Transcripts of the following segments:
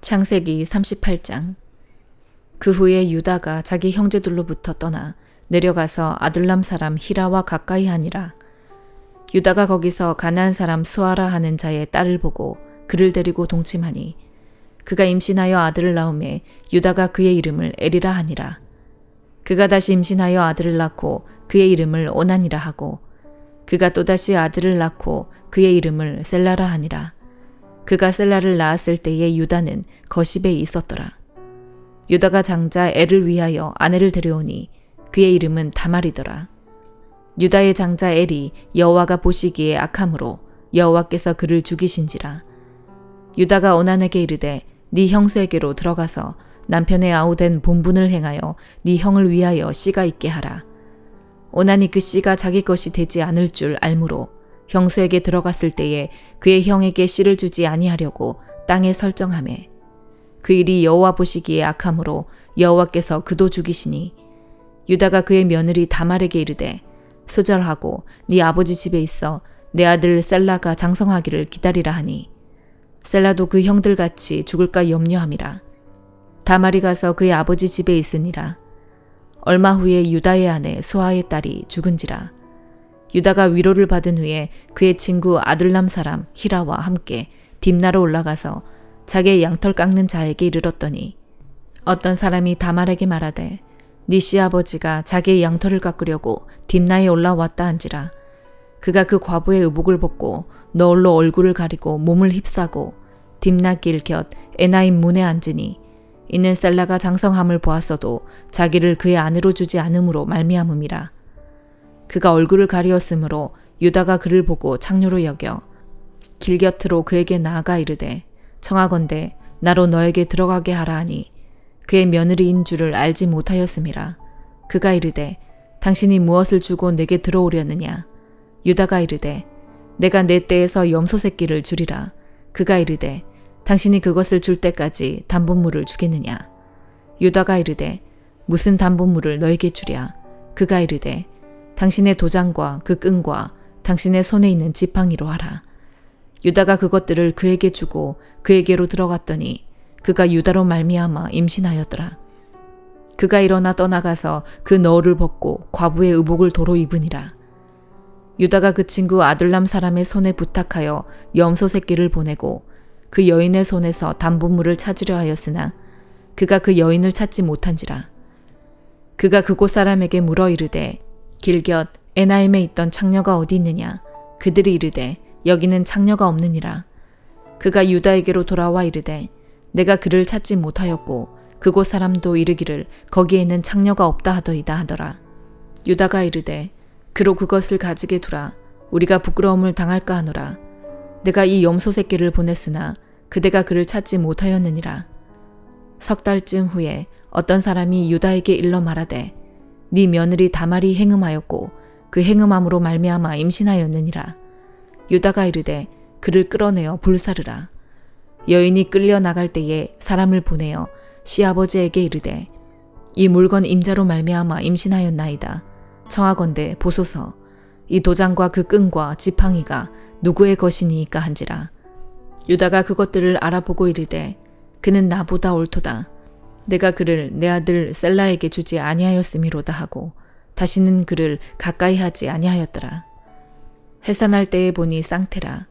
창세기 38장. 그 후에 유다가 자기 형제들로부터 떠나 내려가서 아둘람 사람 히라와 가까이 하니라. 유다가 거기서 가나안 사람 스와라 하는 자의 딸을 보고 그를 데리고 동침하니 그가 임신하여 아들을 낳음에 유다가 그의 이름을 에리라 하니라. 그가 다시 임신하여 아들을 낳고 그의 이름을 오난이라 하고 그가 또다시 아들을 낳고 그의 이름을 셀라라 하니라. 그가 셀라를 낳았을 때에 유다는 거십에 있었더라. 유다가 장자 엘을 위하여 아내를 데려오니 그의 이름은 다말이더라. 유다의 장자 엘이 여호와가 보시기에 악함으로 여호와께서 그를 죽이신지라. 유다가 오난에게 이르되 네 형수에게로 들어가서 남편의 아우된 본분을 행하여 네 형을 위하여 씨가 있게 하라. 오난이 그 씨가 자기 것이 되지 않을 줄 알므로 형수에게 들어갔을 때에 그의 형에게 씨를 주지 아니하려고 땅에 설정하매 그 일이 여호와 보시기에 악함으로 여호와께서 그도 죽이시니 유다가 그의 며느리 다말에게 이르되 수절하고 네 아버지 집에 있어 내 아들 셀라가 장성하기를 기다리라 하니 셀라도 그 형들같이 죽을까 염려함이라. 다말이 가서 그의 아버지 집에 있으니라. 얼마 후에 유다의 아내 수아의 딸이 죽은지라. 유다가 위로를 받은 후에 그의 친구 아둘람 사람 히라와 함께 딥나로 올라가서 자기의 양털 깎는 자에게 이르렀더니 어떤 사람이 다말에게 말하되 네 시아버지가 자기의 양털을 깎으려고 딥나에 올라왔다 한지라. 그가 그 과부의 의복을 벗고 너울로 얼굴을 가리고 몸을 휩싸고 딥나 길 곁 에나임 문에 앉으니 이는 셀라가 장성함을 보았어도 자기를 그의 아내로 주지 않음으로 말미암음이라. 그가 얼굴을 가리었으므로 유다가 그를 보고 창녀로 여겨 길 곁으로 그에게 나아가 이르되 청하건대 나로 너에게 들어가게 하라 하니 그의 며느리인 줄을 알지 못하였음이라. 그가 이르되 당신이 무엇을 주고 내게 들어오려느냐. 유다가 이르되 내가 내 떼에서 염소 새끼를 주리라. 그가 이르되 당신이 그것을 줄 때까지 담보물을 주겠느냐. 유다가 이르되 무슨 담보물을 너에게 주랴. 그가 이르되 당신의 도장과 그 끈과 당신의 손에 있는 지팡이로 하라. 유다가 그것들을 그에게 주고 그에게로 들어갔더니 그가 유다로 말미암아 임신하였더라. 그가 일어나 떠나가서 그 너울을 벗고 과부의 의복을 도로 입으니라. 유다가 그 친구 아둘람 사람의 손에 부탁하여 염소 새끼를 보내고 그 여인의 손에서 담보물을 찾으려 하였으나 그가 그 여인을 찾지 못한지라. 그가 그곳 사람에게 물어 이르되 길 곁 에나임에 있던 창녀가 어디 있느냐. 그들이 이르되 여기는 창녀가 없느니라. 그가 유다에게로 돌아와 이르되 내가 그를 찾지 못하였고 그곳 사람도 이르기를 거기에는 창녀가 없다 하더이다 하더라. 유다가 이르되 그로 그것을 가지게 두라. 우리가 부끄러움을 당할까 하노라. 내가 이 염소 새끼를 보냈으나 그대가 그를 찾지 못하였느니라. 석 달쯤 후에 어떤 사람이 유다에게 일러 말하되 네 며느리 다말이 행음하였고 그 행음함으로 말미암아 임신하였느니라. 유다가 이르되 그를 끌어내어 불사르라. 여인이 끌려 나갈 때에 사람을 보내어 시아버지에게 이르되 이 물건 임자로 말미암아 임신하였나이다. 청하건대 보소서. 이 도장과 그 끈과 지팡이가 누구의 것이니이까 한지라. 유다가 그것들을 알아보고 이르되 그는 나보다 옳도다. 내가 그를 내 아들 셀라에게 주지 아니하였음이로다 하고 다시는 그를 가까이 하지 아니하였더라. 해산할 때에 보니 쌍태라.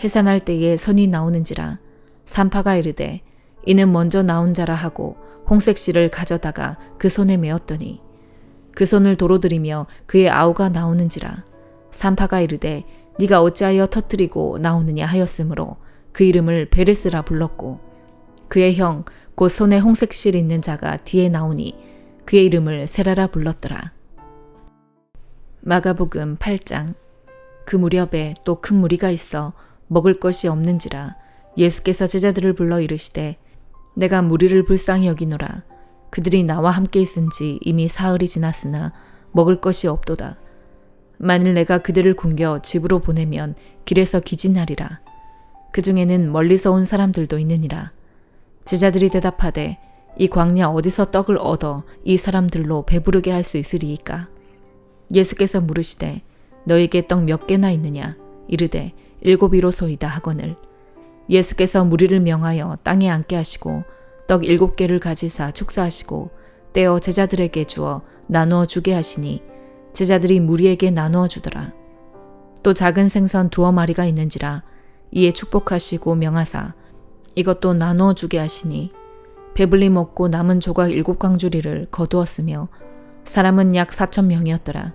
해산할 때에 선이 나오는지라. 산파가 이르되 이는 먼저 나온 자라 하고 홍색실을 가져다가 그 손에 메었더니 그 손을 도로 들이며 그의 아우가 나오는지라. 산파가 이르되 네가 어찌하여 터뜨리고 나오느냐 하였으므로 그 이름을 베레스라 불렀고 그의 형 곧 손에 홍색실 있는 자가 뒤에 나오니 그의 이름을 세라라 불렀더라. 마가복음 8장. 그 무렵에 또 큰 무리가 있어 먹을 것이 없는지라. 예수께서 제자들을 불러 이르시되 내가 무리를 불쌍히 여기노라. 그들이 나와 함께 있은지 이미 사흘이 지났으나 먹을 것이 없도다. 만일 내가 그들을 굶겨 집으로 보내면 길에서 기진하리라. 그 중에는 멀리서 온 사람들도 있느니라. 제자들이 대답하되 이 광야 어디서 떡을 얻어 이 사람들로 배부르게 할 수 있으리이까. 예수께서 물으시되 너에게 떡 몇 개나 있느냐. 이르되 7이로소이다 하거늘 예수께서 무리를 명하여 땅에 앉게 하시고 떡 7개를 가지사 축사하시고 떼어 제자들에게 주어 나누어 주게 하시니 제자들이 무리에게 나누어 주더라. 또 작은 생선 2마리가 있는지라 이에 축복하시고 명하사 이것도 나누어 주게 하시니 배불리 먹고 남은 조각 7광주리를 거두었으며 사람은 약 4,000명이었더라.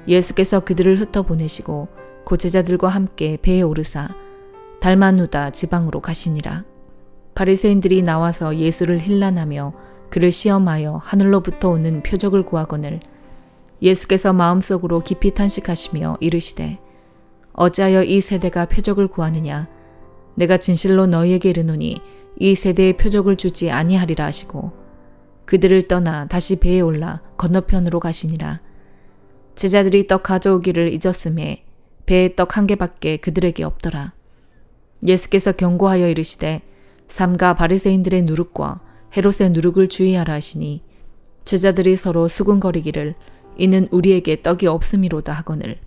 예수께서 그들을 흩어보내시고 그 제자들과 함께 배에 오르사 달마누다 지방으로 가시니라. 바리새인들이 나와서 예수를 힐난하며 그를 시험하여 하늘로부터 오는 표적을 구하거늘 예수께서 마음속으로 깊이 탄식하시며 이르시되 어찌하여 이 세대가 표적을 구하느냐. 내가 진실로 너희에게 이르노니 이 세대에 표적을 주지 아니하리라 하시고 그들을 떠나 다시 배에 올라 건너편으로 가시니라. 제자들이 떡 가져오기를 잊었음에 배에 떡 1개밖에 그들에게 없더라. 예수께서 경고하여 이르시되 삼가 바리새인들의 누룩과 헤롯의 누룩을 주의하라 하시니 제자들이 서로 수군거리기를 이는 우리에게 떡이 없음이로다 하거늘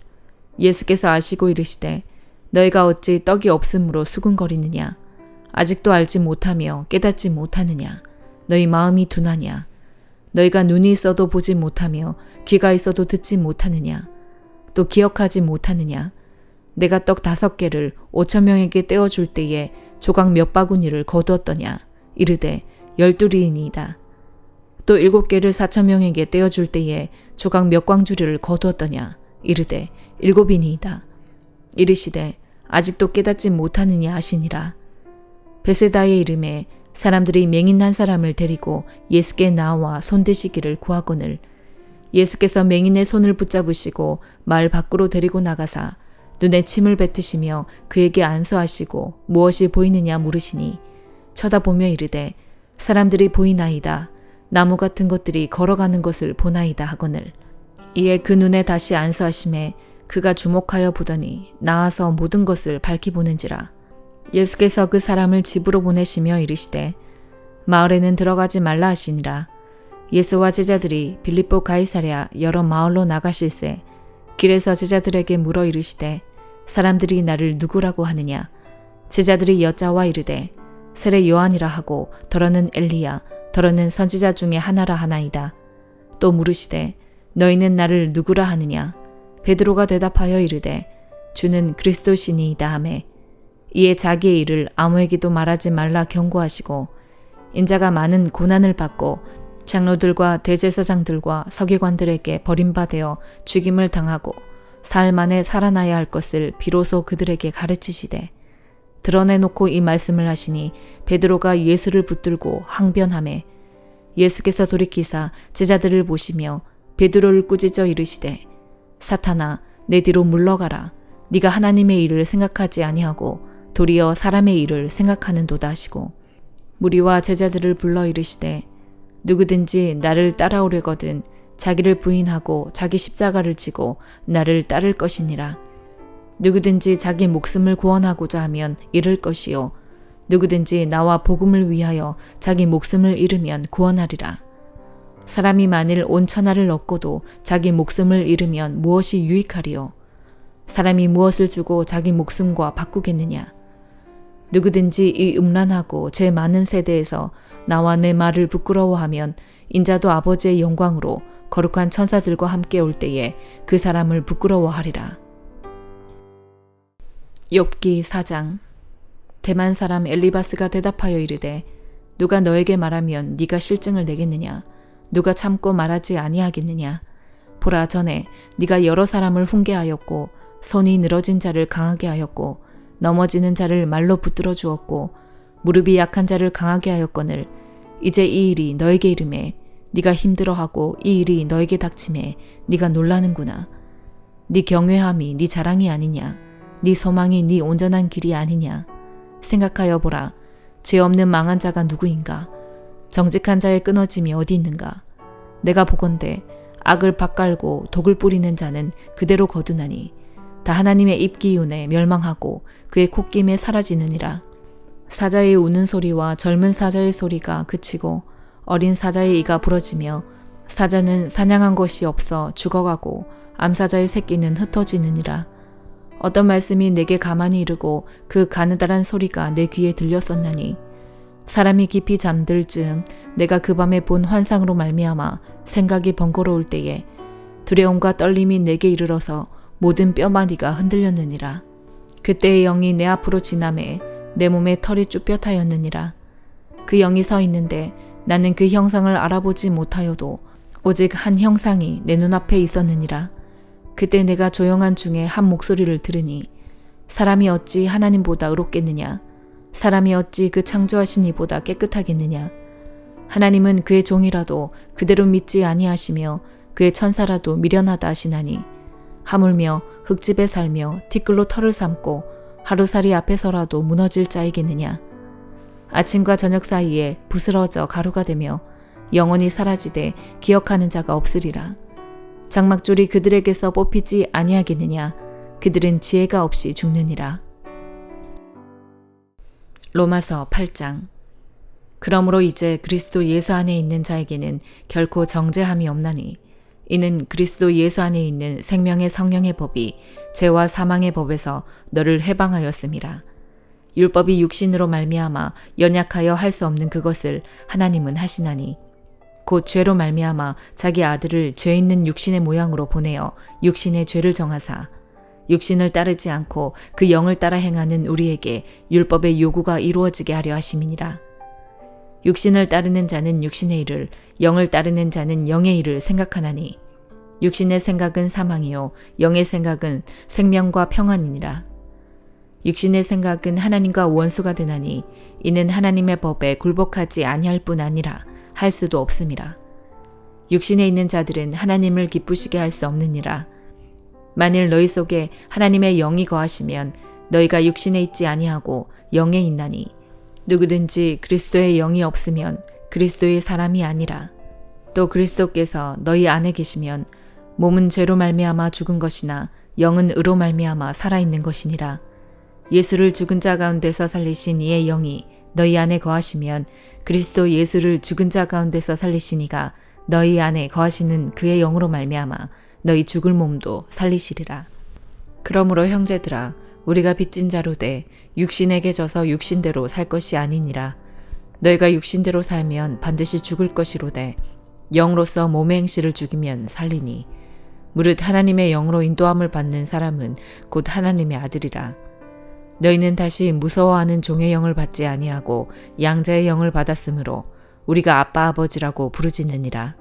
예수께서 아시고 이르시되 너희가 어찌 떡이 없음으로 수군거리느냐. 아직도 알지 못하며 깨닫지 못하느냐. 너희 마음이 둔하냐. 너희가 눈이 있어도 보지 못하며 귀가 있어도 듣지 못하느냐. 또 기억하지 못하느냐. 내가 떡 5개를 5,000명에게 떼어줄 때에 조각 몇 바구니를 거두었더냐. 이르되 12리이니이다. 또 7개를 4,000명에게 떼어줄 때에 조각 몇 광주리를 거두었더냐. 이르되 7이니이다. 이르시되 아직도 깨닫지 못하느냐 하시니라. 베세다의 이름에 사람들이 맹인 한 사람을 데리고 예수께 나와 손대시기를 구하거늘 예수께서 맹인의 손을 붙잡으시고 마을 밖으로 데리고 나가사 눈에 침을 뱉으시며 그에게 안수하시고 무엇이 보이느냐 물으시니 쳐다보며 이르되 사람들이 보이나이다. 나무 같은 것들이 걸어가는 것을 보나이다 하거늘 이에 그 눈에 다시 안수하심에 그가 주목하여 보더니 나와서 모든 것을 밝히 보는지라. 예수께서 그 사람을 집으로 보내시며 이르시되 마을에는 들어가지 말라 하시니라. 예수와 제자들이 빌립보 가이사랴 여러 마을로 나가실새 길에서 제자들에게 물어 이르시되 사람들이 나를 누구라고 하느냐. 제자들이 여짜와 이르되 세례 요한이라 하고 더러는 엘리야 더러는 선지자 중에 하나라 하나이다. 또 물으시되 너희는 나를 누구라 하느냐. 베드로가 대답하여 이르되 주는 그리스도시니이다 하매 이에 자기의 일을 아무에게도 말하지 말라 경고하시고 인자가 많은 고난을 받고 장로들과 대제사장들과 서기관들에게 버림받아 죽임을 당하고 사흘 만에 살아나야 할 것을 비로소 그들에게 가르치시되 드러내놓고 이 말씀을 하시니 베드로가 예수를 붙들고 항변하매 예수께서 돌이키사 제자들을 보시며 베드로를 꾸짖어 이르시되 사탄아 내 뒤로 물러가라. 네가 하나님의 일을 생각하지 아니하고 도리어 사람의 일을 생각하는도다 하시고 무리와 제자들을 불러 이르시되 누구든지 나를 따라오려거든 자기를 부인하고 자기 십자가를 지고 나를 따를 것이니라. 누구든지 자기 목숨을 구원하고자 하면 잃을 것이요 누구든지 나와 복음을 위하여 자기 목숨을 잃으면 구원하리라. 사람이 만일 온 천하를 얻고도 자기 목숨을 잃으면 무엇이 유익하리요. 사람이 무엇을 주고 자기 목숨과 바꾸겠느냐. 누구든지 이 음란하고 죄 많은 세대에서 나와 내 말을 부끄러워하면 인자도 아버지의 영광으로 거룩한 천사들과 함께 올 때에 그 사람을 부끄러워하리라. 욥기 4장. 대만 사람 엘리바스가 대답하여 이르되 누가 너에게 말하면 네가 실증을 내겠느냐. 누가 참고 말하지 아니하겠느냐. 보라 전에 네가 여러 사람을 훈계하였고 손이 늘어진 자를 강하게 하였고 넘어지는 자를 말로 붙들어 주었고 무릎이 약한 자를 강하게 하였거늘 이제 이 일이 너에게 이름에 네가 힘들어하고 이 일이 너에게 닥침에 네가 놀라는구나. 네 경외함이 네 자랑이 아니냐. 네 소망이 네 온전한 길이 아니냐. 생각하여 보라. 죄 없는 망한 자가 누구인가. 정직한 자의 끊어짐이 어디 있는가. 내가 보건대 악을 밭갈고 독을 뿌리는 자는 그대로 거두나니 다 하나님의 입기운에 멸망하고 그의 콧김에 사라지느니라. 사자의 우는 소리와 젊은 사자의 소리가 그치고 어린 사자의 이가 부러지며 사자는 사냥한 것이 없어 죽어가고 암사자의 새끼는 흩어지느니라. 어떤 말씀이 내게 가만히 이르고 그 가느다란 소리가 내 귀에 들렸었나니 사람이 깊이 잠들 즈음 내가 그 밤에 본 환상으로 말미암아 생각이 번거로울 때에 두려움과 떨림이 내게 이르러서 모든 뼈마디가 흔들렸느니라. 그때의 영이 내 앞으로 지나매 내 몸에 털이 쭈뼛하였느니라. 그 영이 서 있는데 나는 그 형상을 알아보지 못하여도 오직 한 형상이 내 눈앞에 있었느니라. 그때 내가 조용한 중에 한 목소리를 들으니 사람이 어찌 하나님보다 의롭겠느냐? 사람이 어찌 그 창조하신 이보다 깨끗하겠느냐? 하나님은 그의 종이라도 그대로 믿지 아니하시며 그의 천사라도 미련하다 하시나니 하물며 흙집에 살며 티끌로 털을 삼고 하루살이 앞에서라도 무너질 자이겠느냐? 아침과 저녁 사이에 부스러져 가루가 되며 영원히 사라지되 기억하는 자가 없으리라. 장막줄이 그들에게서 뽑히지 아니하겠느냐? 그들은 지혜가 없이 죽느니라. 로마서 8장. 그러므로 이제 그리스도 예수 안에 있는 자에게는 결코 정죄함이 없나니 이는 그리스도 예수 안에 있는 생명의 성령의 법이 죄와 사망의 법에서 너를 해방하였음이라. 율법이 육신으로 말미암아 연약하여 할 수 없는 그것을 하나님은 하시나니 곧 죄로 말미암아 자기 아들을 죄 있는 육신의 모양으로 보내어 육신의 죄를 정하사 육신을 따르지 않고 그 영을 따라 행하는 우리에게 율법의 요구가 이루어지게 하려 하심이니라. 육신을 따르는 자는 육신의 일을, 영을 따르는 자는 영의 일을 생각하나니 육신의 생각은 사망이요 영의 생각은 생명과 평안이니라. 육신의 생각은 하나님과 원수가 되나니 이는 하나님의 법에 굴복하지 아니할 뿐 아니라 할 수도 없음이라. 육신에 있는 자들은 하나님을 기쁘시게 할 수 없느니라. 만일 너희 속에 하나님의 영이 거하시면 너희가 육신에 있지 아니하고 영에 있나니 누구든지 그리스도의 영이 없으면 그리스도의 사람이 아니라. 또 그리스도께서 너희 안에 계시면 몸은 죄로 말미암아 죽은 것이나 영은 의로 말미암아 살아있는 것이니라. 예수를 죽은 자 가운데서 살리신 이의 영이 너희 안에 거하시면 그리스도 예수를 죽은 자 가운데서 살리시니가 너희 안에 거하시는 그의 영으로 말미암아 너희 죽을 몸도 살리시리라. 그러므로 형제들아 우리가 빚진 자로 돼 육신에게 져서 육신대로 살 것이 아니니라. 너희가 육신대로 살면 반드시 죽을 것이로되 영으로서 몸의 행실을 죽이면 살리니 무릇 하나님의 영으로 인도함을 받는 사람은 곧 하나님의 아들이라. 너희는 다시 무서워하는 종의 영을 받지 아니하고 양자의 영을 받았으므로 우리가 아빠 아버지라고 부르짖느니라.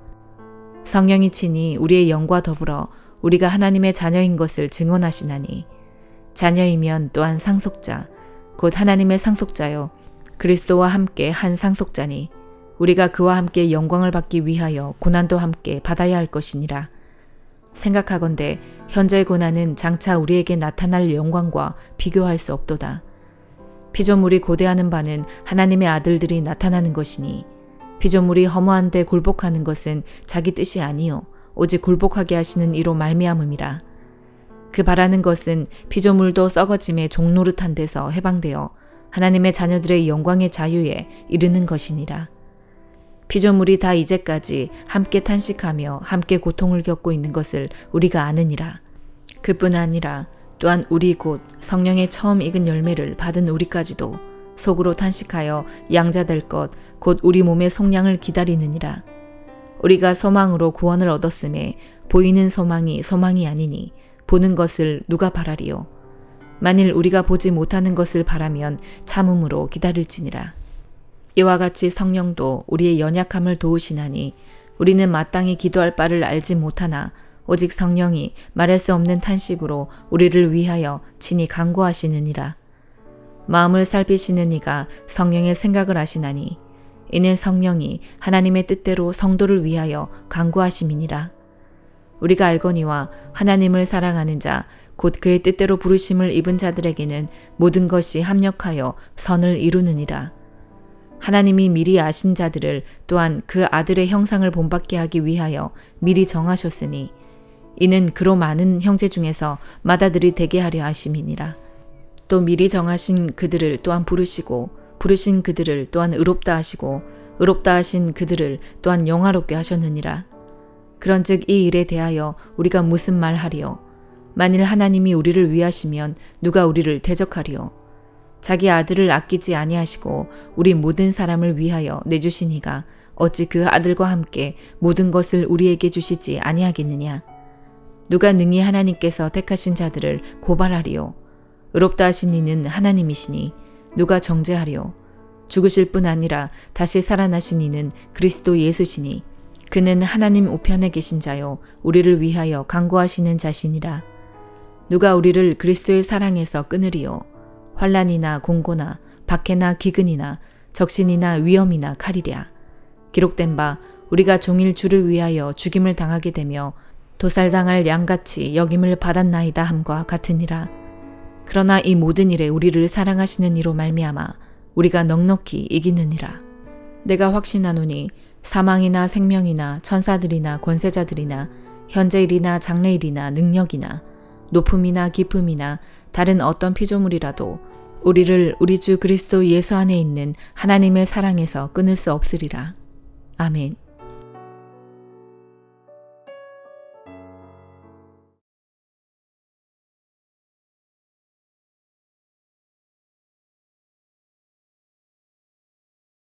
성령이 친히 우리의 영과 더불어 우리가 하나님의 자녀인 것을 증언하시나니 자녀이면 또한 상속자 곧 하나님의 상속자요 그리스도와 함께 한 상속자니 우리가 그와 함께 영광을 받기 위하여 고난도 함께 받아야 할 것이니라. 생각하건대 현재의 고난은 장차 우리에게 나타날 영광과 비교할 수 없도다. 피조물이 고대하는 바는 하나님의 아들들이 나타나는 것이니 피조물이 허무한 데 굴복하는 것은 자기 뜻이 아니요 오직 굴복하게 하시는 이로 말미암음이라. 그 바라는 것은 피조물도 썩어짐의 종노릇한 데서 해방되어 하나님의 자녀들의 영광의 자유에 이르는 것이니라. 피조물이 다 이제까지 함께 탄식하며 함께 고통을 겪고 있는 것을 우리가 아느니라. 그뿐 아니라 또한 우리 곧 성령의 처음 익은 열매를 받은 우리까지도 속으로 탄식하여 양자될 것 곧 우리 몸의 속량을 기다리느니라. 우리가 소망으로 구원을 얻었음에 보이는 소망이 소망이 아니니 보는 것을 누가 바라리요. 만일 우리가 보지 못하는 것을 바라면 참음으로 기다릴지니라. 이와 같이 성령도 우리의 연약함을 도우시나니 우리는 마땅히 기도할 바를 알지 못하나 오직 성령이 말할 수 없는 탄식으로 우리를 위하여 친히 간구하시느니라. 마음을 살피시는 이가 성령의 생각을 아시나니 이는 성령이 하나님의 뜻대로 성도를 위하여 간구하심이니라. 우리가 알거니와 하나님을 사랑하는 자 곧 그의 뜻대로 부르심을 입은 자들에게는 모든 것이 합력하여 선을 이루느니라. 하나님이 미리 아신 자들을 또한 그 아들의 형상을 본받게 하기 위하여 미리 정하셨으니 이는 그로 많은 형제 중에서 맏아들이 되게 하려 하심이니라. 또 미리 정하신 그들을 또한 부르시고 부르신 그들을 또한 의롭다 하시고 의롭다 하신 그들을 또한 영화롭게 하셨느니라. 그런즉 이 일에 대하여 우리가 무슨 말하리요? 만일 하나님이 우리를 위하시면 누가 우리를 대적하리요. 자기 아들을 아끼지 아니하시고 우리 모든 사람을 위하여 내주시니가 어찌 그 아들과 함께 모든 것을 우리에게 주시지 아니하겠느냐. 누가 능히 하나님께서 택하신 자들을 고발하리요. 의롭다 하신 이는 하나님이시니 누가 정죄하리요. 죽으실 뿐 아니라 다시 살아나신 이는 그리스도 예수시니 그는 하나님 우편에 계신 자요 우리를 위하여 간구하시는 자시니라. 누가 우리를 그리스도의 사랑에서 끊으리요. 환난이나 공고나 박해나 기근이나 적신이나 위험이나 칼이랴. 기록된 바 우리가 종일 주를 위하여 죽임을 당하게 되며 도살당할 양같이 여김을 받았나이다 함과 같으니라. 그러나 이 모든 일에 우리를 사랑하시는 이로 말미암아 우리가 넉넉히 이기느니라. 내가 확신하노니 사망이나 생명이나 천사들이나 권세자들이나 현재일이나 장래일이나 능력이나 높음이나 깊음이나 다른 어떤 피조물이라도 우리를 우리 주 그리스도 예수 안에 있는 하나님의 사랑에서 끊을 수 없으리라. 아멘.